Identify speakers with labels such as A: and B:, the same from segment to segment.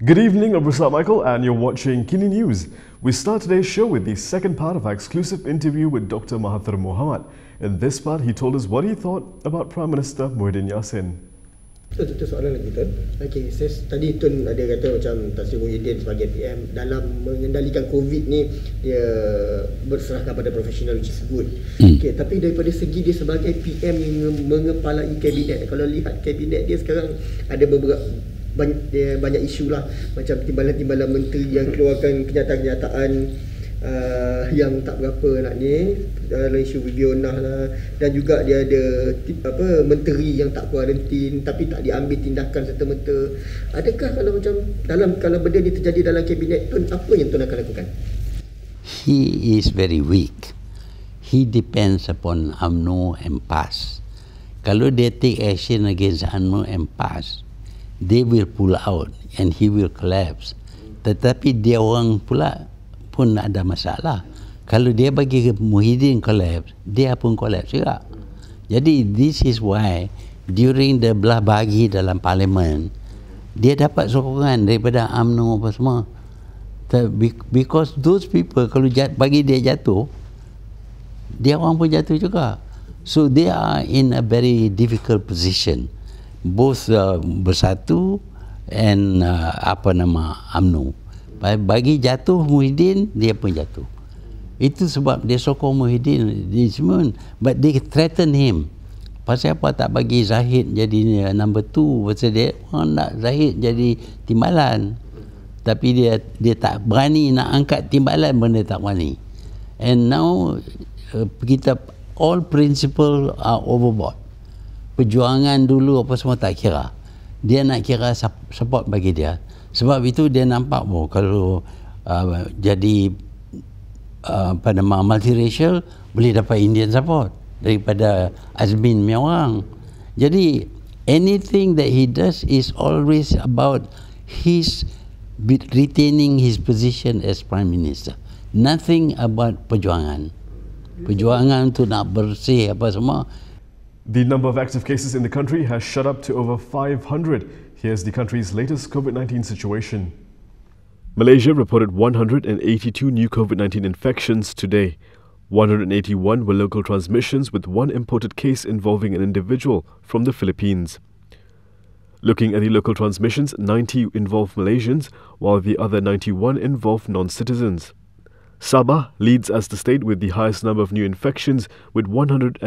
A: Good evening, I'm Rusat Michael and you're watching Kini News. We start today's show with the second part of our exclusive interview with Dr. Mahathir Mohamad. In this part, he told us what he thought about Prime Minister Muhyiddin Yassin.
B: Itu soalan lagi Tun. Okey, tadi Tun ada kata macam Tan Sri Muhyiddin sebagai PM dalam mengendalikan COVID ni dia berserahkan pada profesional, which is good. Okey, tapi daripada segi dia sebagai PM yang mengepalai kabinet, kalau lihat kabinet dia sekarang ada beberapa banyak isu lah, macam timbalan-timbalan menteri yang keluarkan kenyataan-kenyataan yang tak berapa nak ni, dalam isu Bibionah lah, dan juga dia ada menteri yang tak kuarantin tapi tak diambil tindakan serta-merta. Adakah kalau benda ni terjadi dalam kabinet Tun, apa yang Tun akan lakukan?
C: He is very weak. He depends upon Umno and PAS. Kalau dia take action against Umno and PAS, they will pull out and he will collapse. Tetapi dia orang pula pun ada masalah. Kalau dia bagi Muhyiddin collapse, dia pun collapse juga. Jadi this is why during the belah bagi dalam parlimen, dia dapat sokongan daripada UMNO apa semua. Because those people kalau bagi dia jatuh, dia orang pun jatuh juga. So they are in a very difficult position. Both bersatu and UMNO. Bagi jatuh Muhyiddin, dia pun jatuh. Itu sebab dia sokong Muhyiddin di semua. But they threaten him. Pasal apa tak bagi Zahid jadi number 2? Pasal dia orang nak Zahid jadi timbalan. Tapi dia tak berani nak angkat timbalan, benda tak berani. And now kita all principle are overboard. Perjuangan dulu apa semua tak kira. Dia nak kira support bagi dia. Sebab itu dia nampak kalau jadi multiracial boleh dapat Indian support daripada Azmin punya orang. Jadi anything that he does is always about his retaining his position as Prime Minister. Nothing about perjuangan. Perjuangan untuk nak bersih apa semua.
A: The number of active cases in the country has shot up to over 500. Here's the country's latest COVID-19 situation. Malaysia reported 182 new COVID-19 infections today. 181 were local transmissions, with one imported case involving an individual from the Philippines. Looking at the local transmissions, 90 involved Malaysians, while the other 91 involved non-citizens. Sabah leads as the state with the highest number of new infections, with 167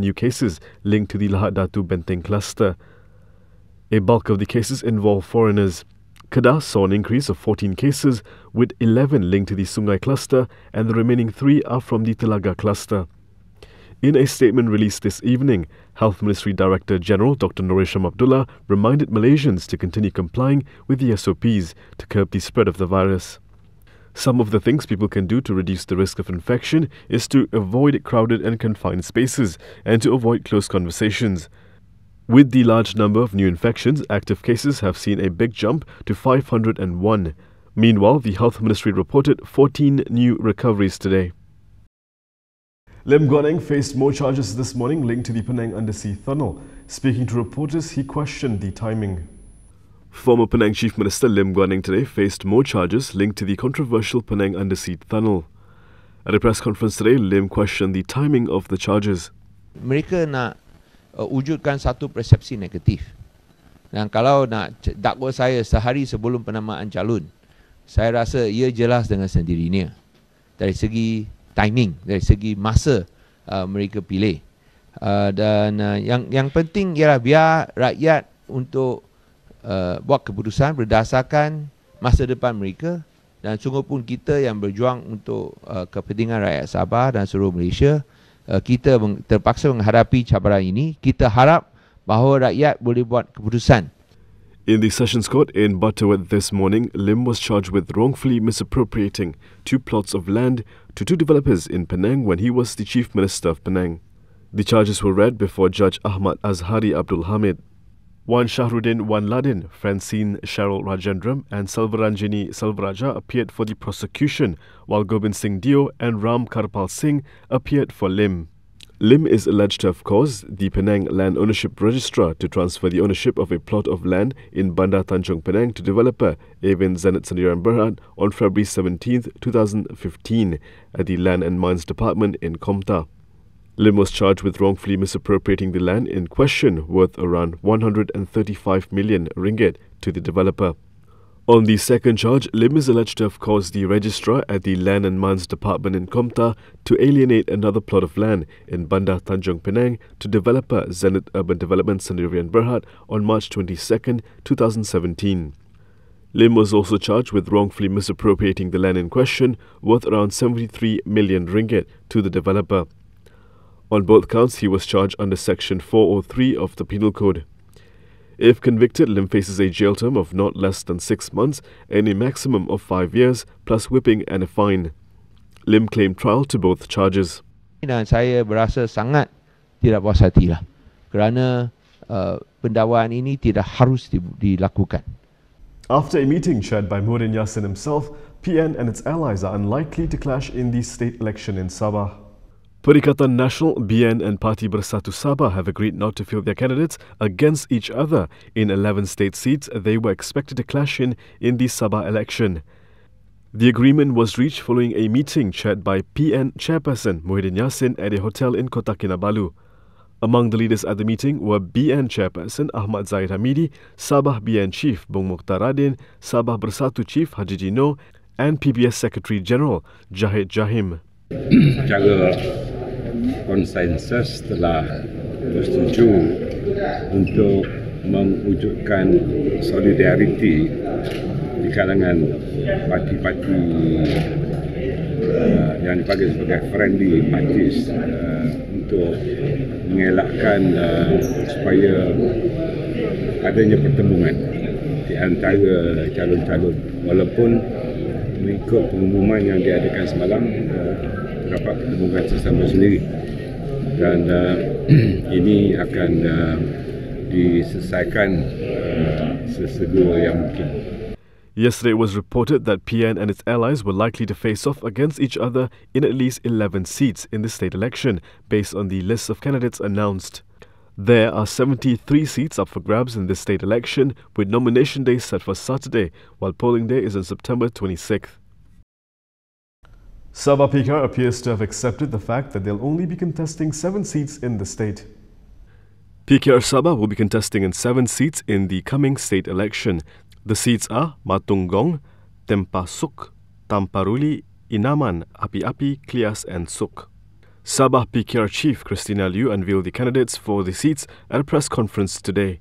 A: new cases linked to the Lahad Datu Benteng cluster. A bulk of the cases involve foreigners. Kedah saw an increase of 14 cases, with 11 linked to the Sungai cluster, and the remaining 3 are from the Telaga cluster. In a statement released this evening, Health Ministry Director General Dr. Norisham Abdullah reminded Malaysians to continue complying with the SOPs to curb the spread of the virus. Some of the things people can do to reduce the risk of infection is to avoid crowded and confined spaces and to avoid close conversations. With the large number of new infections, active cases have seen a big jump to 501. Meanwhile, the Health Ministry reported 14 new recoveries today. Lim Guan Eng faced more charges this morning linked to the Penang undersea tunnel. Speaking to reporters, he questioned the timing. Former Penang Chief Minister Lim Guan Eng today faced more charges linked to the controversial Penang undersea tunnel. At a press conference today, Lim questioned the timing of the charges.
D: Mereka nak wujudkan satu persepsi negatif. Dan kalau nak dakwa saya sehari sebelum penamaan calon, saya rasa ia jelas dengan sendirinya. Dari segi timing, dari segi masa mereka pilih. Dan yang penting ialah biar rakyat untuk buat keputusan berdasarkan masa depan mereka, dan sungguh pun kita yang berjuang untuk kepentingan rakyat Sabah dan seluruh Malaysia, kita terpaksa menghadapi cabaran ini. Kita harap bahawa rakyat boleh buat keputusan.
A: In the Sessions Court in Butterworth this morning, Lim was charged with wrongfully misappropriating 2 plots of land to 2 developers in Penang when he was the Chief Minister of Penang. The charges were read before Judge Ahmad Azhari Abdul Hamid. Wan Shahruddin Wan Ladin, Francine Cheryl Rajendram and Selvaranjini Selvaraja appeared for the prosecution, while Gobind Singh Dio and Ram Karpal Singh appeared for Lim. Lim is alleged to have caused the Penang Land Ownership Registrar to transfer the ownership of a plot of land in Bandar Tanjung Penang to developer Evan Zenit Sendirian Berhad on February 17, 2015 at the Land and Mines Department in Komta. Lim was charged with wrongfully misappropriating the land in question worth around 135 million ringgit to the developer. On the second charge, Lim is alleged to have caused the registrar at the Land and Mines Department in Komta to alienate another plot of land in Bandar Tanjung Penang to developer Zenit Urban Development Sendirian Berhad on March 22, 2017. Lim was also charged with wrongfully misappropriating the land in question worth around 73 million ringgit to the developer. On both counts, he was charged under Section 403 of the Penal Code. If convicted, Lim faces a jail term of not less than 6 months and a maximum of 5 years, plus whipping and a fine. Lim claimed trial to both charges.
D: Dan saya berasa sangat tidak puas hatilah kerana pendakwaan ini tidak harus dilakukan.
A: After a meeting chaired by Muhyiddin Yassin himself, PN and its allies are unlikely to clash in the state election in Sabah. Perikatan Nasional, BN and Parti Bersatu Sabah have agreed not to field their candidates against each other in 11 state seats they were expected to clash in the Sabah election. The agreement was reached following a meeting chaired by PN chairperson Muhyiddin Yassin at a hotel in Kota Kinabalu. Among the leaders at the meeting were BN chairperson Ahmad Zahid Hamidi, Sabah BN chief Bung Mukhtar Radin, Sabah Bersatu chief Haji Jino and PBS Secretary General Jahid Jahim.
E: Secara konsensus telah bersetuju untuk mewujudkan solidariti di kalangan parti-parti yang dipanggil sebagai friendly parties untuk mengelakkan supaya adanya pertemuan di antara calon-calon, walaupun mengikut pengumuman yang diadakan semalam terdapat pertemuan sesama sendiri dan ini akan diselesaikan sesegera yang mungkin.
A: Yesterday it was reported that PN and its allies were likely to face off against each other in at least 11 seats in the state election, based on the list of candidates announced. There are 73 seats up for grabs in this state election, with nomination day set for Saturday, while polling day is on September 26th. Sabah PKR appears to have accepted the fact that they'll only be contesting 7 seats in the state. PKR Sabah will be contesting in 7 seats in the coming state election. The seats are Matunggong, Tempasuk, Tamparuli, Inaman, Api-Api, Klias and Suk. Sabah PKR Chief Christina Liu unveiled the candidates for the seats at a press conference today.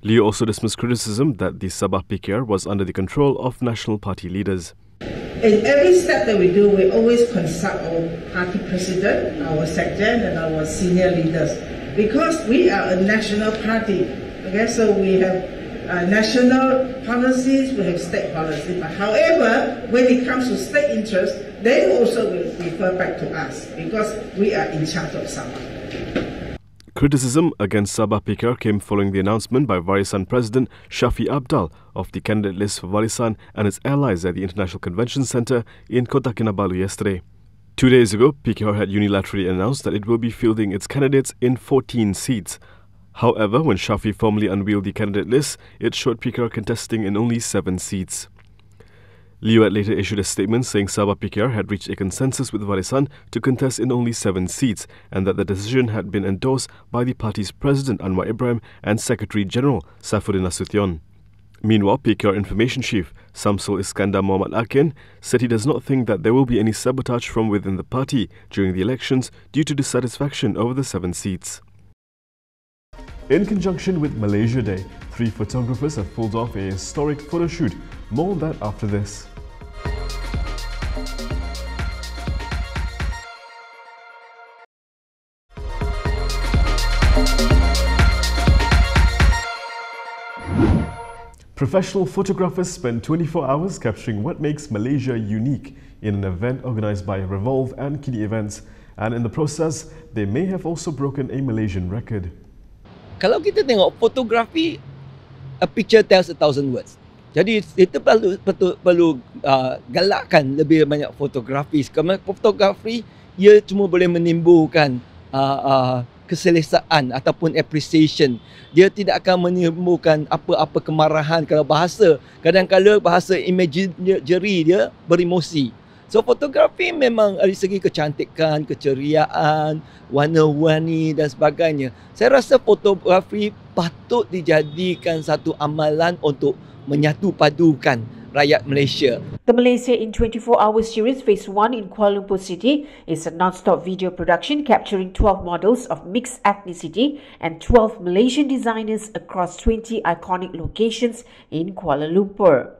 A: Liu also dismissed criticism that the Sabah PKR was under the control of national party leaders.
F: In every step that we do, we always consult our party president, our secretary and our senior leaders, because we are a national party. Okay, so we have national policies, we have state policies. But however, when it comes to state interest, they also will refer back to us because we are in charge of Sabah.
A: Criticism against Sabah PKR came following the announcement by Warisan President Shafi Abdal of the candidate list for Warisan and its allies at the International Convention Centre in Kota Kinabalu yesterday. 2 days ago, PKR had unilaterally announced that it will be fielding its candidates in 14 seats. However, when Shafi formally unveiled the candidate list, it showed PKR contesting in only 7 seats. Liu had later issued a statement saying Sabah PKR had reached a consensus with Warisan to contest in only 7 seats and that the decision had been endorsed by the party's President Anwar Ibrahim and Secretary General Saifuddin Nasution. Meanwhile, PKR Information Chief Samsul Iskandar Muhammad Akin said he does not think that there will be any sabotage from within the party during the elections due to dissatisfaction over the 7 seats. In conjunction with Malaysia Day, 3 photographers have pulled off a historic photo shoot. More on that after this. Professional photographers spend 24 hours capturing what makes Malaysia unique in an event organised by Revolve and Kini Events, and in the process, they may have also broken a Malaysian record.
G: Kalau kita tengok fotografi, a picture tells 1,000 words. Jadi kita perlu galakkan lebih banyak fotografi. Kerana fotografi ia cuma boleh menimbulkan keselesaan ataupun appreciation. Dia tidak akan menimbulkan apa-apa kemarahan kalau bahasa. Kadang-kadang bahasa imagery dia beremosi. So fotografi memang dari segi kecantikan, keceriaan, warna-warni dan sebagainya. Saya rasa fotografi patut dijadikan satu amalan untuk menyatu padukan rakyat Malaysia.
H: The Malaysia in 24 Hours series Phase 1 in Kuala Lumpur City is a non-stop video production capturing 12 models of mixed ethnicity and 12 Malaysian designers across 20 iconic locations in Kuala Lumpur.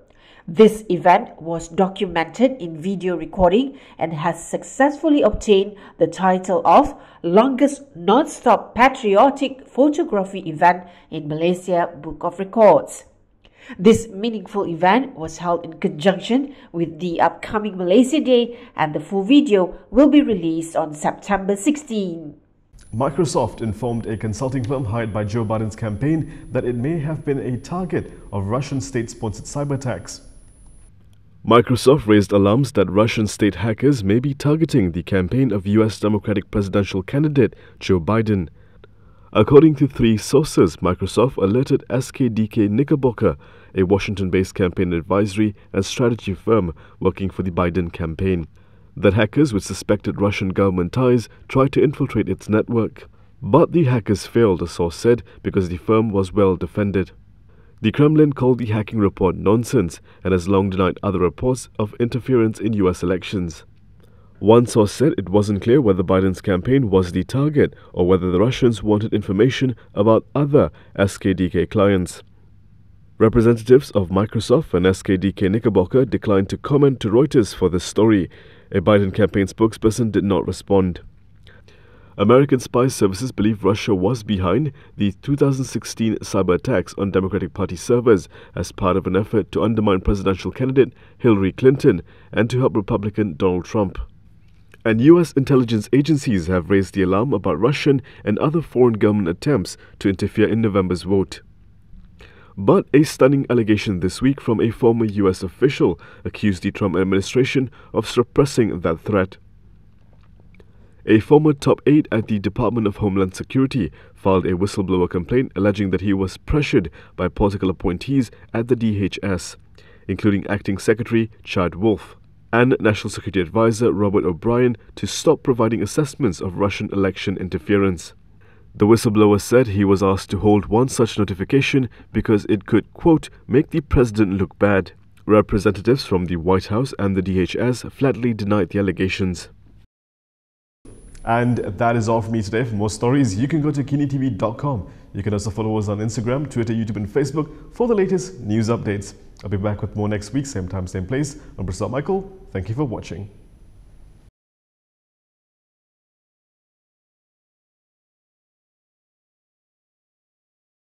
H: This event was documented in video recording and has successfully obtained the title of Longest Non-Stop Patriotic Photography Event in Malaysia Book of Records. This meaningful event was held in conjunction with the upcoming Malaysia Day, and the full video will be released on September 16.
A: Microsoft informed a consulting firm hired by Joe Biden's campaign that it may have been a target of Russian state-sponsored cyber attacks. Microsoft raised alarms that Russian state hackers may be targeting the campaign of US Democratic presidential candidate Joe Biden. According to 3 sources, Microsoft alerted SKDK Knickerbocker, a Washington-based campaign advisory and strategy firm working for the Biden campaign, that hackers with suspected Russian government ties tried to infiltrate its network. But the hackers failed, a source said, because the firm was well defended. The Kremlin called the hacking report nonsense and has long denied other reports of interference in US elections. One source said it wasn't clear whether Biden's campaign was the target or whether the Russians wanted information about other SKDK clients. Representatives of Microsoft and SKDK Knickerbocker declined to comment to Reuters for this story. A Biden campaign spokesperson did not respond. American spy services believe Russia was behind the 2016 cyber attacks on Democratic Party servers as part of an effort to undermine presidential candidate Hillary Clinton and to help Republican Donald Trump. And US intelligence agencies have raised the alarm about Russian and other foreign government attempts to interfere in November's vote. But a stunning allegation this week from a former US official accused the Trump administration of suppressing that threat. A former top aide at the Department of Homeland Security filed a whistleblower complaint alleging that he was pressured by political appointees at the DHS, including Acting Secretary Chad Wolf and National Security Advisor Robert O'Brien, to stop providing assessments of Russian election interference. The whistleblower said he was asked to hold one such notification because it could, quote, make the president look bad. Representatives from the White House and the DHS flatly denied the allegations. And that is all from me today. For more stories, you can go to KiniTV.com. You can also follow us on Instagram, Twitter, YouTube and Facebook for the latest news updates. I'll be back with more next week, same time, same place. I'm Prasad Michael. Thank you for watching.